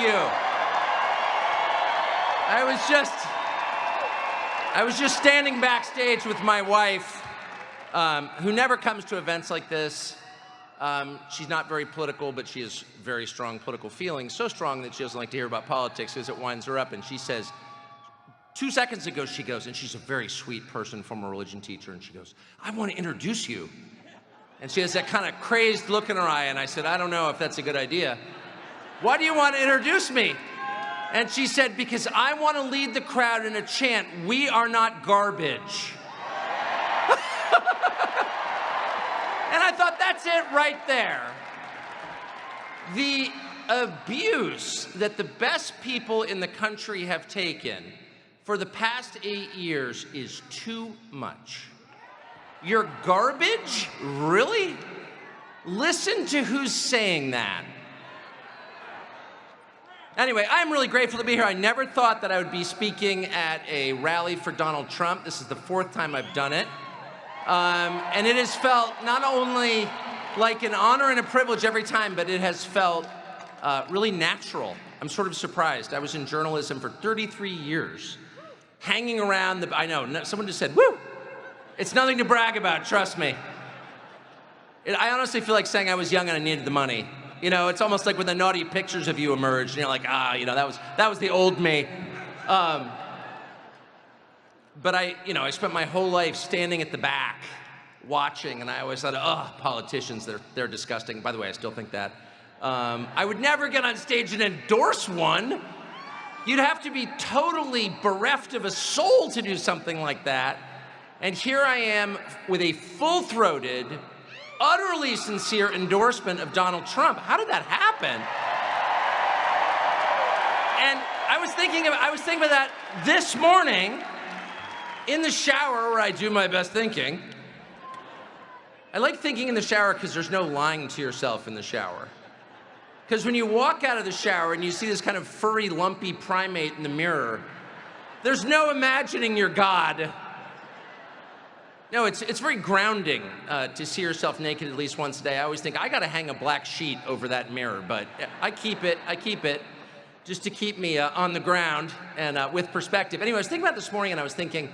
you. I was just standing backstage with my wife, who never comes to events like this. She's not very political, but she has very strong political feelings, so strong that she doesn't like to hear about politics because it winds her up. And she says, 2 seconds ago, she goes, and she's a very sweet person, former religion teacher, and she goes, I want to introduce you. And she has that kind of crazed look in her eye, and I said, I don't know if that's a good idea. Why do you want to introduce me? And she said, because I want to lead the crowd in a chant, we are not garbage. And I thought, that's it right there. The abuse that the best people in the country have taken for the past 8 years is too much. You're garbage? Really? Listen to who's saying that. Anyway, I'm really grateful to be here. I never thought that I would be speaking at a rally for Donald Trump. This is the 4th time I've done it. And it has felt not only like an honor and a privilege every time, but it has felt really natural. I'm sort of surprised. I was in journalism for 33 years, hanging around I know, someone just said, woo! It's nothing to brag about, trust me. I honestly feel like saying I was young and I needed the money. You know, it's almost like when the naughty pictures of you emerged, and you're like, that was the old me. But I spent my whole life standing at the back, watching, and I always thought, oh, politicians, they're disgusting. By the way, I still think that. I would never get on stage and endorse one. You'd have to be totally bereft of a soul to do something like that. And here I am with a full-throated, utterly sincere endorsement of Donald Trump. How did that happen? And I was thinking about that this morning in the shower, where I do my best thinking. I like thinking in the shower because there's no lying to yourself in the shower. Because when you walk out of the shower and you see this kind of furry, lumpy primate in the mirror, there's no imagining you're God. No, it's very grounding to see yourself naked at least once a day. I always think, I gotta hang a black sheet over that mirror, but I keep it just to keep me on the ground and with perspective. Anyway, I was thinking about this morning and I was thinking,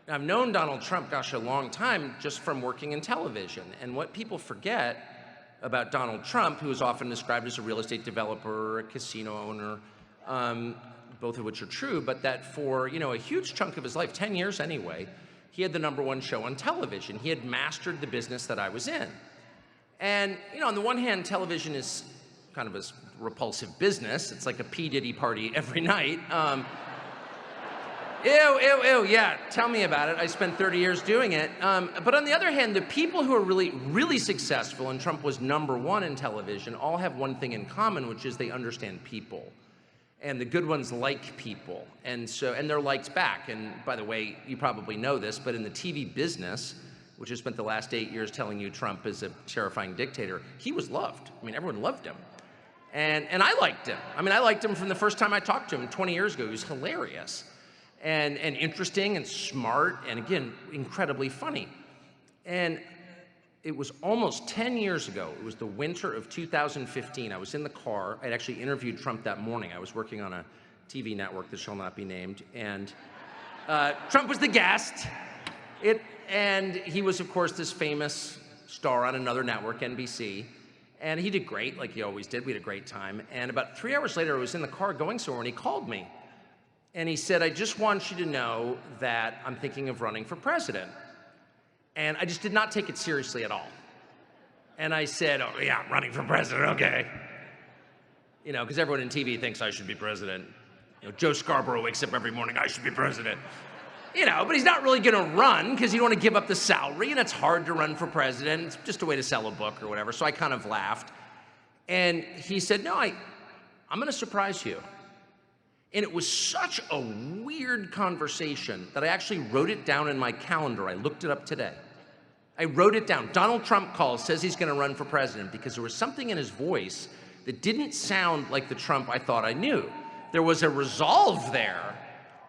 I've known Donald Trump, gosh, a long time just from working in television. And what people forget about Donald Trump, who is often described as a real estate developer, a casino owner, both of which are true, but that for a huge chunk of his life, 10 years anyway, he had the #1 show on television. He had mastered the business that I was in. And, on the one hand, television is kind of a repulsive business. It's like a P. Diddy party every night. Ew, yeah, tell me about it. I spent 30 years doing it. But on the other hand, the people who are really, really successful, and Trump was #1 in television, all have one thing in common, which is they understand people. And the good ones like people, and they're liked back. And by the way, you probably know this, but in the TV business, which has spent the last 8 years telling you Trump is a terrifying dictator, he was loved. I mean, everyone loved him. And I liked him. I mean, I liked him from the first time I talked to him 20 years ago. He was hilarious and interesting and smart and, again, incredibly funny. And it was almost 10 years ago. It was the winter of 2015. I was in the car. I'd actually interviewed Trump that morning. I was working on a TV network that shall not be named. And Trump was the guest. And he was, of course, this famous star on another network, NBC. And he did great, like he always did. We had a great time. And about 3 hours later, I was in the car going somewhere, and he called me. And he said, I just want you to know that I'm thinking of running for president. And I just did not take it seriously at all. And I said, oh yeah, running for president, okay. Because everyone in TV thinks I should be president. Joe Scarborough wakes up every morning, I should be president. But he's not really gonna run because you don't want to give up the salary, and it's hard to run for president. It's just a way to sell a book or whatever. So I kind of laughed. And he said, no, I'm gonna surprise you. And it was such a weird conversation that I actually wrote it down in my calendar. I looked it up today. I wrote it down. Donald Trump calls, says he's gonna run for president, because there was something in his voice that didn't sound like the Trump I thought I knew. There was a resolve there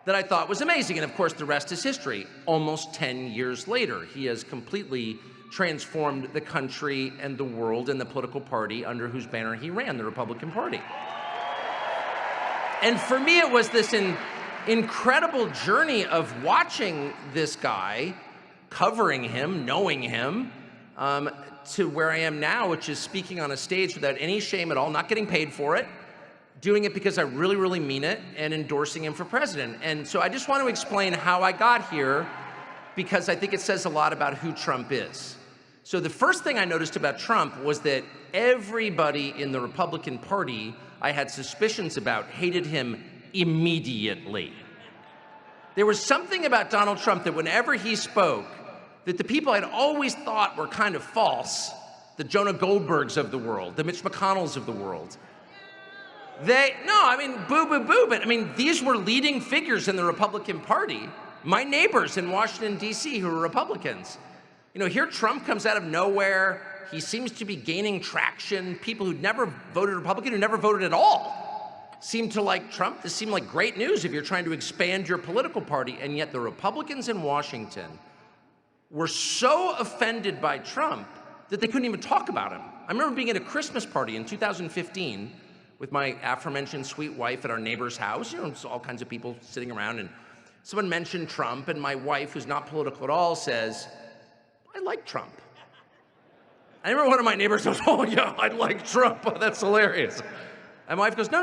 that I thought was amazing. And of course, the rest is history. Almost 10 years later, he has completely transformed the country and the world and the political party under whose banner he ran, the Republican Party. And for me, it was this incredible journey of watching this guy, covering him, knowing him, to where I am now, which is speaking on a stage without any shame at all, not getting paid for it, doing it because I really, really mean it, and endorsing him for president. And so I just want to explain how I got here, because I think it says a lot about who Trump is. So the first thing I noticed about Trump was that everybody in the Republican Party I had suspicions about hated him immediately. There was something about Donald Trump that whenever he spoke, that the people I'd always thought were kind of false, the Jonah Goldbergs of the world, the Mitch McConnells of the world, boo, boo, boo, but I mean, these were leading figures in the Republican Party, my neighbors in Washington, D.C., who were Republicans. You know, here Trump comes out of nowhere. He seems to be gaining traction. People who'd never voted Republican, who never voted at all, seem to like Trump. This seemed like great news if you're trying to expand your political party. And yet the Republicans in Washington were so offended by Trump that they couldn't even talk about him. I remember being at a Christmas party in 2015 with my aforementioned sweet wife at our neighbor's house. You know, all kinds of people sitting around, and someone mentioned Trump, and my wife, who's not political at all, says, "I like Trump." I remember one of my neighbors goes, "Oh yeah, I like Trump." Oh, that's hilarious. And my wife goes, "No,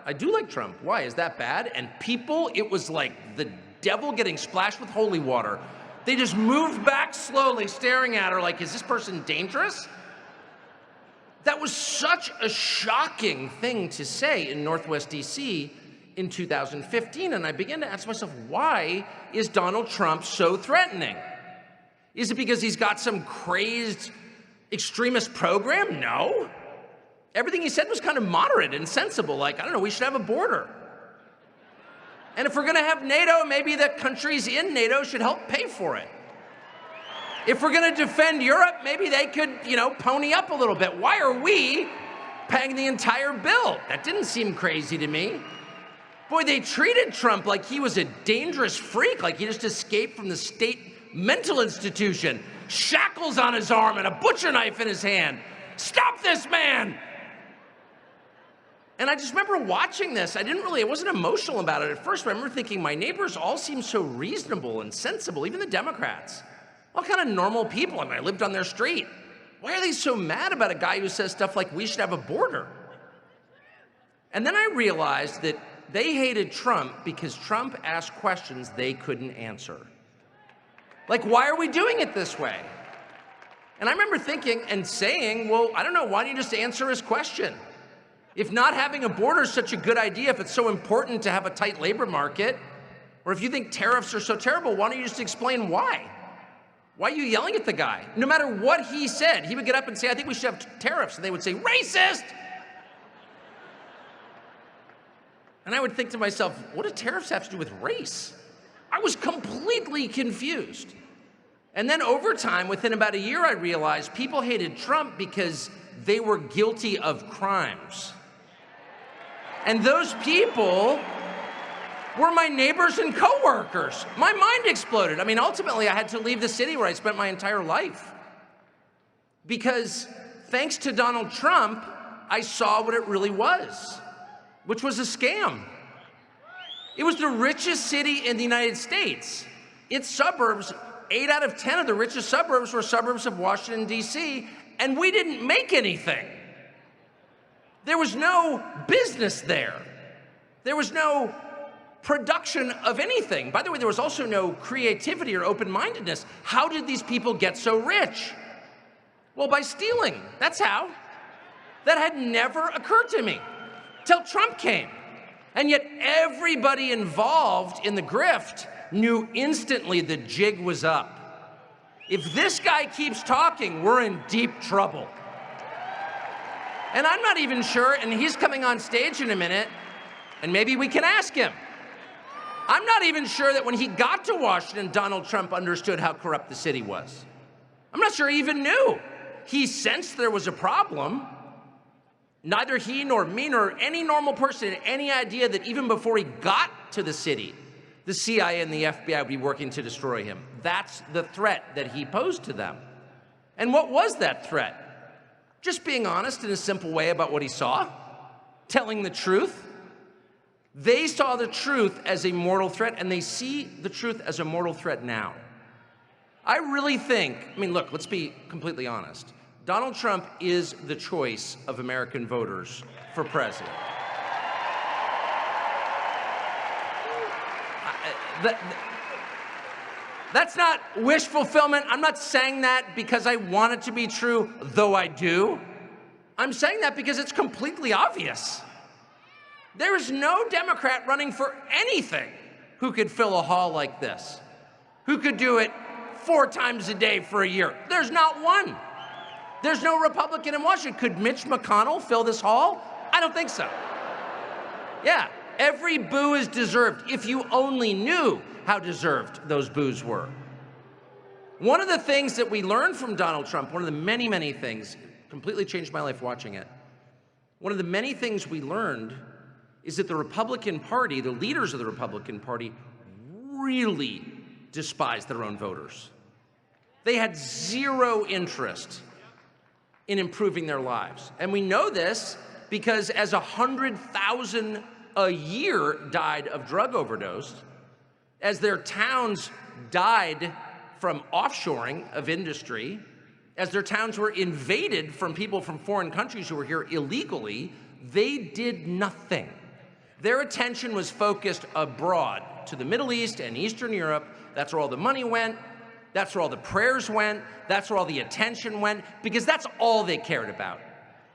I do like Trump. Why, is that bad?" And people, it was like the devil getting splashed with holy water. They just moved back slowly, staring at her like, is this person dangerous? That was such a shocking thing to say in Northwest DC in 2015. And I began to ask myself, why is Donald Trump so threatening? Is it because he's got some crazed extremist program? No. Everything he said was kind of moderate and sensible, like, I don't know, we should have a border. And if we're gonna have NATO, maybe the countries in NATO should help pay for it. If we're gonna defend Europe, maybe they could, pony up a little bit. Why are we paying the entire bill? That didn't seem crazy to me. Boy, they treated Trump like he was a dangerous freak, like he just escaped from the state mental institution. Shackles on his arm and a butcher knife in his hand. Stop this man! And I just remember watching this. I wasn't emotional about it at first, but I remember thinking, my neighbors all seem so reasonable and sensible, even the Democrats. All kind of normal people. I lived on their street. Why are they so mad about a guy who says stuff like, we should have a border? And then I realized that they hated Trump because Trump asked questions they couldn't answer. Like, why are we doing it this way? And I remember thinking and saying, well, I don't know, why don't you just answer his question? If not having a border is such a good idea, if it's so important to have a tight labor market, or if you think tariffs are so terrible, why don't you just explain why? Why are you yelling at the guy? No matter what he said, he would get up and say, I think we should have tariffs. And they would say, racist! And I would think to myself, what do tariffs have to do with race? I was completely confused. And then over time, within about a year, I realized people hated Trump because they were guilty of crimes. And those people were my neighbors and coworkers. My mind exploded. Ultimately, I had to leave the city where I spent my entire life. Because thanks to Donald Trump, I saw what it really was, which was a scam. It was the richest city in the United States. Its suburbs, 8 out of 10 of the richest suburbs were suburbs of Washington, D.C., and we didn't make anything. There was no business there. There was no production of anything. By the way, there was also no creativity or open-mindedness. How did these people get so rich? Well, by stealing. That's how. That had never occurred to me till Trump came. And yet everybody involved in the grift knew instantly the jig was up. If this guy keeps talking, we're in deep trouble. And I'm not even sure, and he's coming on stage in a minute, and maybe we can ask him. I'm not even sure that when he got to Washington, Donald Trump understood how corrupt the city was. I'm not sure he even knew. He sensed there was a problem. Neither he nor me nor any normal person had any idea that even before he got to the city, the CIA and the FBI would be working to destroy him. That's the threat that he posed to them. And what was that threat? Just being honest in a simple way about what he saw, telling the truth. They saw the truth as a mortal threat, and they see the truth as a mortal threat now. I really think, I mean, look, let's be completely honest. Donald Trump is the choice of American voters for president. That's not wish fulfillment. I'm not saying that because I want it to be true, though I do. I'm saying that because it's completely obvious. There is no Democrat running for anything who could fill a hall like this, who could do it 4 times a day for a year. There's not one. There's no Republican in Washington. Could Mitch McConnell fill this hall? I don't think so. Yeah, every boo is deserved if you only knew how deserved those boos were. One of the things that we learned from Donald Trump, one of the many, many things, completely changed my life watching it. One of the many things we learned is that the Republican Party, the leaders of the Republican Party, really despised their own voters. They had zero interest in improving their lives. And we know this because as 100,000 a year died of drug overdose, as their towns died from offshoring of industry, as their towns were invaded from people from foreign countries who were here illegally, they did nothing. Their attention was focused abroad to the Middle East and Eastern Europe. That's where all the money went. That's where all the prayers went. That's where all the attention went, because that's all they cared about.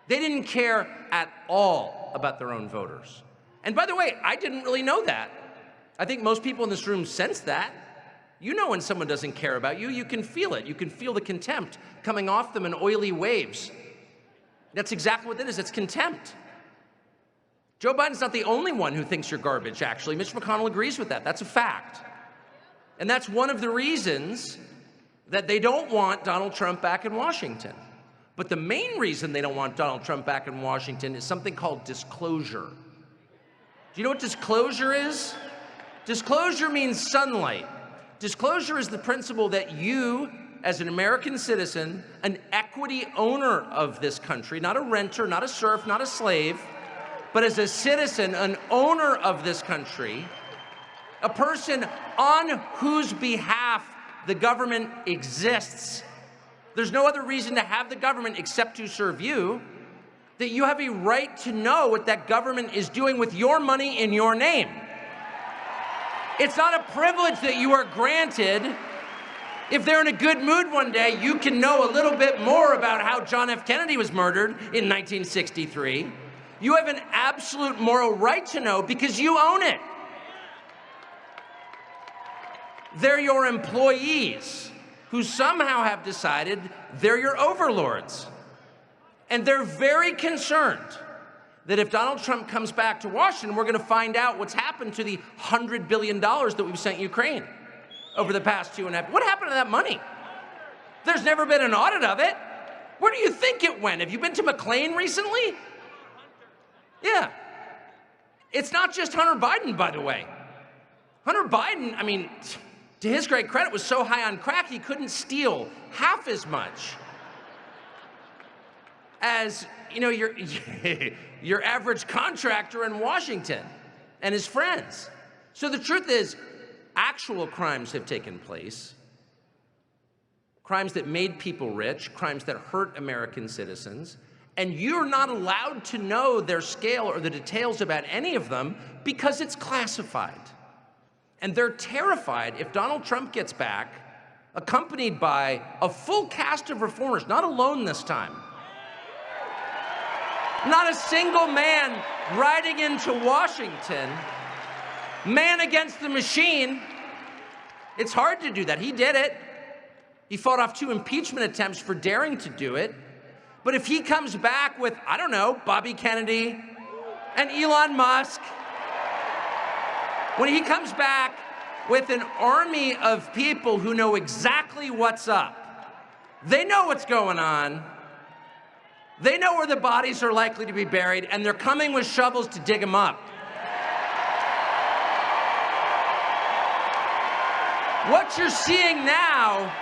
They didn't care at all about their own voters. And by the way, I didn't really know that. I think most people in this room sense that. You know when someone doesn't care about you, you can feel it. You can feel the contempt coming off them in oily waves. That's exactly what it is. It's contempt. Joe Biden's not the only one who thinks you're garbage, actually. Mitch McConnell agrees with that. That's a fact. And that's one of the reasons that they don't want Donald Trump back in Washington. But the main reason they don't want Donald Trump back in Washington is something called disclosure. Do you know what disclosure is? Disclosure means sunlight. Disclosure is the principle that you, as an American citizen, an equity owner of this country, not a renter, not a serf, not a slave, but as a citizen, an owner of this country, a person on whose behalf the government exists. There's no other reason to have the government except to serve you, that you have a right to know what that government is doing with your money in your name. It's not a privilege that you are granted. If they're in a good mood one day, you can know a little bit more about how John F. Kennedy was murdered in 1963. You have an absolute moral right to know because you own it. They're your employees who somehow have decided they're your overlords. And they're very concerned that if Donald Trump comes back to Washington, we're going to find out what's happened to the $100 billion that we've sent Ukraine over the past 2.5. What happened to that money? There's never been an audit of it. Where do you think it went? Have you been to McLean recently? Yeah. It's not just Hunter Biden, by the way. Hunter Biden, I mean, to his great credit, was so high on crack he couldn't steal half as much as, you know, your average contractor in Washington and his friends. So the truth is, actual crimes have taken place. Crimes that made people rich, crimes that hurt American citizens, and you're not allowed to know their scale or the details about any of them because it's classified. And they're terrified if Donald Trump gets back, accompanied by a full cast of reformers, not alone this time. Not a single man riding into Washington, man against the machine. It's hard to do that. He did it. He fought off 2 impeachment attempts for daring to do it. But if he comes back with, I don't know, Bobby Kennedy and Elon Musk, when he comes back with an army of people who know exactly what's up, they know what's going on, they know where the bodies are likely to be buried, and they're coming with shovels to dig them up. What you're seeing now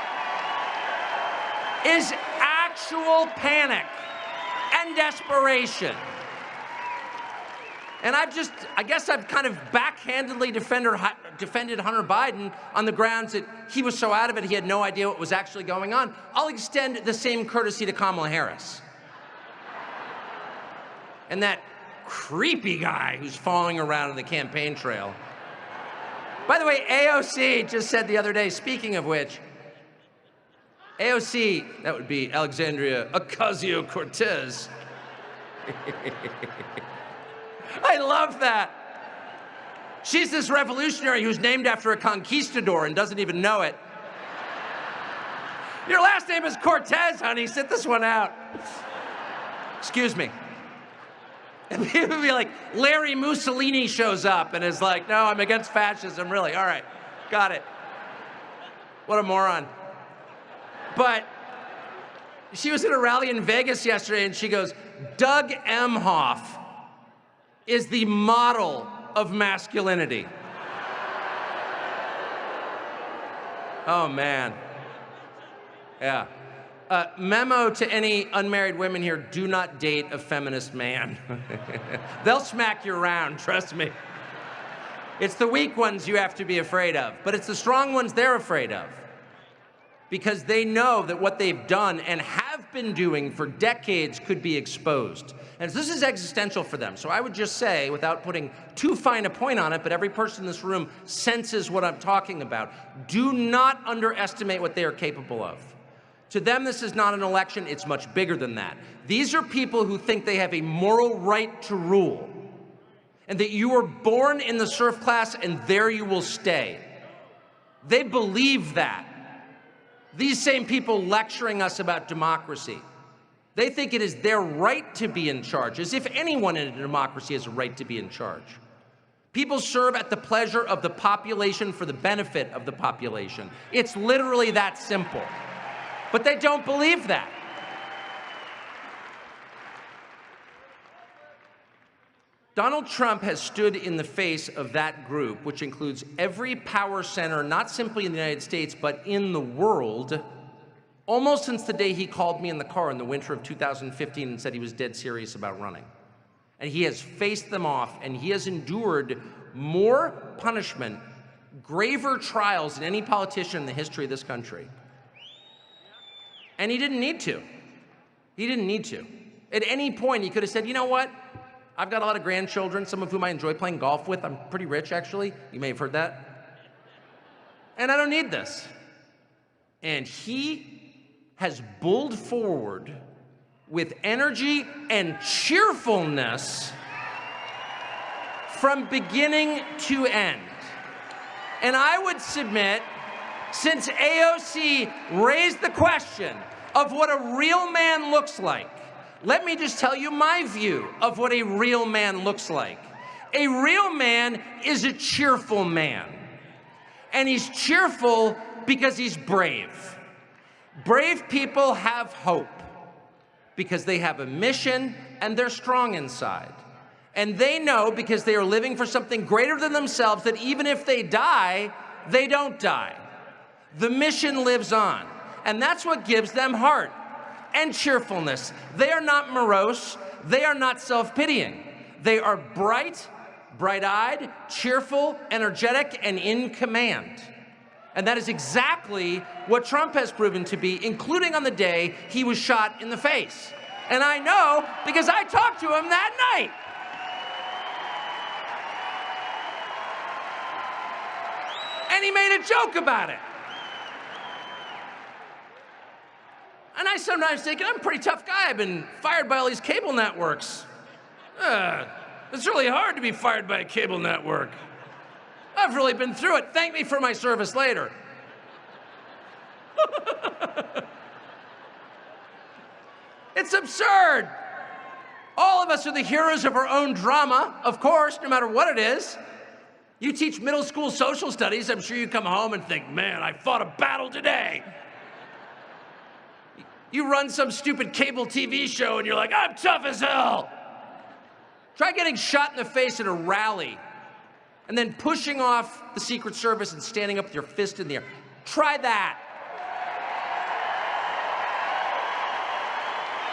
is actual panic and desperation. And I guess I've kind of backhandedly defended Hunter Biden on the grounds that he was so out of it, he had no idea what was actually going on. I'll extend the same courtesy to Kamala Harris. And that creepy guy who's following around on the campaign trail. By the way, AOC just said the other day, speaking of which, AOC, that would be Alexandria Ocasio-Cortez. I love that. She's this revolutionary who's named after a conquistador and doesn't even know it. Your last name is Cortez, honey. Sit this one out. Excuse me. And people would be like, Larry Mussolini shows up and is like, no, I'm against fascism, really. All right, got it. What a moron. But she was at a rally in Vegas yesterday and she goes, Doug Emhoff is the model of masculinity. Oh, man. Yeah. Memo to any unmarried women here, do not date a feminist man. They'll smack you around, trust me. It's the weak ones you have to be afraid of, but it's the strong ones they're afraid of. Because they know that what they've done and have been doing for decades could be exposed. And this is existential for them. So I would just say, without putting too fine a point on it, but every person in this room senses what I'm talking about, do not underestimate what they are capable of. To them, this is not an election, it's much bigger than that. These are people who think they have a moral right to rule, and that you were born in the serf class and there you will stay. They believe that. These same people lecturing us about democracy, they think it is their right to be in charge, as if anyone in a democracy has a right to be in charge. People serve at the pleasure of the population for the benefit of the population. It's literally that simple. But they don't believe that. Donald Trump has stood in the face of that group, which includes every power center, not simply in the United States, but in the world, almost since the day he called me in the car in the winter of 2015 and said he was dead serious about running. And he has faced them off, and he has endured more punishment, graver trials than any politician in the history of this country. And he didn't need to. He didn't need to. At any point, he could have said, you know what? I've got a lot of grandchildren, some of whom I enjoy playing golf with. I'm pretty rich, actually. You may have heard that. And I don't need this. And he has bulled forward with energy and cheerfulness from beginning to end. And I would submit, since AOC raised the question of what a real man looks like, let me just tell you my view of what a real man looks like. A real man is a cheerful man. And he's cheerful because he's brave. Brave people have hope because they have a mission and they're strong inside. And they know, because they are living for something greater than themselves, that even if they die, they don't die. The mission lives on. And that's what gives them heart and cheerfulness. They are not morose. They are not self-pitying. They are bright, bright-eyed, cheerful, energetic, and in command. And that is exactly what Trump has proven to be, including on the day he was shot in the face. And I know because I talked to him that night. And he made a joke about it. And I sometimes think, I'm a pretty tough guy. I've been fired by all these cable networks. It's really hard to be fired by a cable network. I've really been through it. Thank me for my service later. It's absurd. All of us are the heroes of our own drama, of course, no matter what it is. You teach middle school social studies, I'm sure you come home and think, man, I fought a battle today. You run some stupid cable TV show and you're like, I'm tough as hell. Try getting shot in the face at a rally and then pushing off the Secret Service and standing up with your fist in the air. Try that.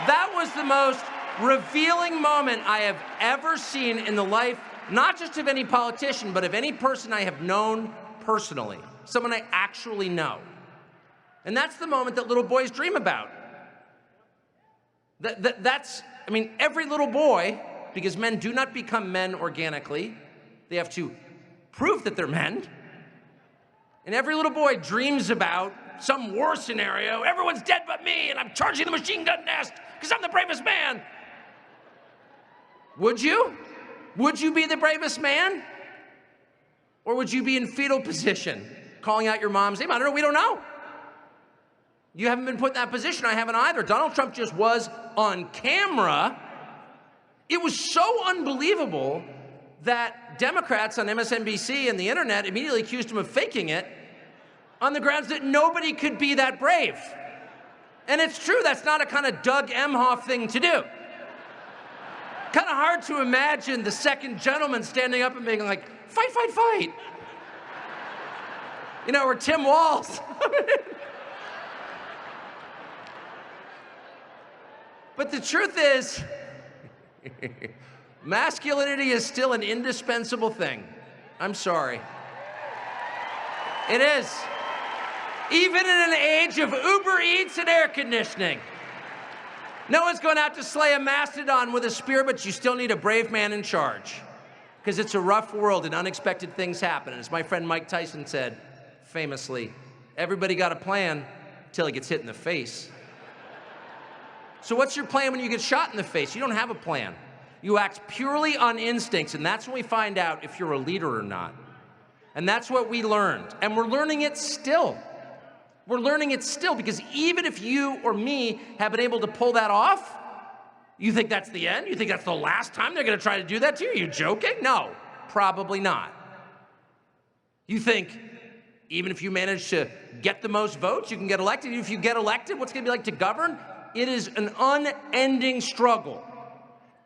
That was the most revealing moment I have ever seen in the life, not just of any politician, but of any person I have known personally, someone I actually know. And that's the moment that little boys dream about. That's, I mean, every little boy, because men do not become men organically, they have to prove that they're men. And every little boy dreams about some war scenario. Everyone's dead but me, and I'm charging the machine gun nest because I'm the bravest man. Would you? Would you be the bravest man? Or would you be in fetal position, calling out your mom's name? I don't know, we don't know. You haven't been put in that position, I haven't either. Donald Trump just was on camera. It was so unbelievable that Democrats on MSNBC and the internet immediately accused him of faking it on the grounds that nobody could be that brave. And it's true, that's not a kind of Doug Emhoff thing to do. Kind of hard to imagine the second gentleman standing up and being like, fight, fight, fight. You know, or Tim Walz. But the truth is, masculinity is still an indispensable thing. I'm sorry. It is. Even in an age of Uber Eats and air conditioning. No one's going out to slay a mastodon with a spear, but you still need a brave man in charge. Because it's a rough world and unexpected things happen. And as my friend Mike Tyson said, famously, everybody got a plan until he gets hit in the face. So what's your plan when you get shot in the face? You don't have a plan. You act purely on instincts, and that's when we find out if you're a leader or not. And that's what we learned. And we're learning it still. We're learning it still, because even if you or me have been able to pull that off, you think that's the end? You think that's the last time they're going to try to do that to you? Are you joking? No, probably not. You think even if you manage to get the most votes, you can get elected. If you get elected, what's it going to be like to govern? It is an unending struggle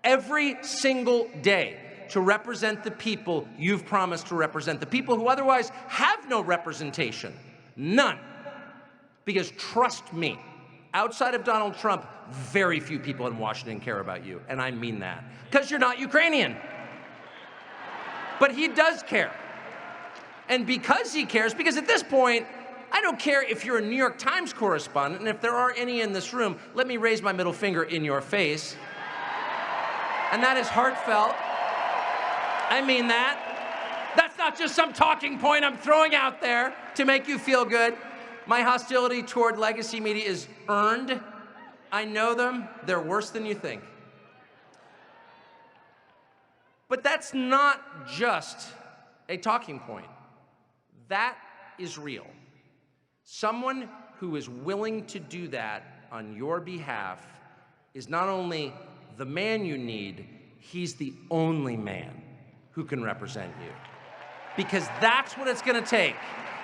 every single day to represent the people you've promised to represent, the people who otherwise have no representation, none. Because trust me, outside of Donald Trump, very few people in Washington care about you, and I mean that, because you're not Ukrainian. But he does care. And because he cares, because at this point, I don't care if you're a New York Times correspondent, and if there are any in this room, let me raise my middle finger in your face. And that is heartfelt. I mean that. That's not just some talking point I'm throwing out there to make you feel good. My hostility toward legacy media is earned. I know them. They're worse than you think. But that's not just a talking point. That is real. Someone who is willing to do that on your behalf is not only the man you need, he's the only man who can represent you. Because that's what it's going to take.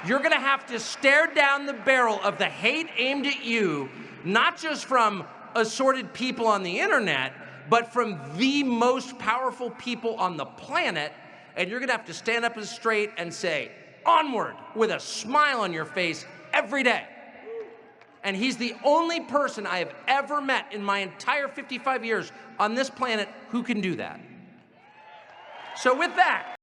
You're going to have to stare down the barrel of the hate aimed at you, not just from assorted people on the internet, but from the most powerful people on the planet, and you're going to have to stand up straight and say, onward, with a smile on your face every day. And he's the only person I have ever met in my entire 55 years on this planet who can do that. So with that,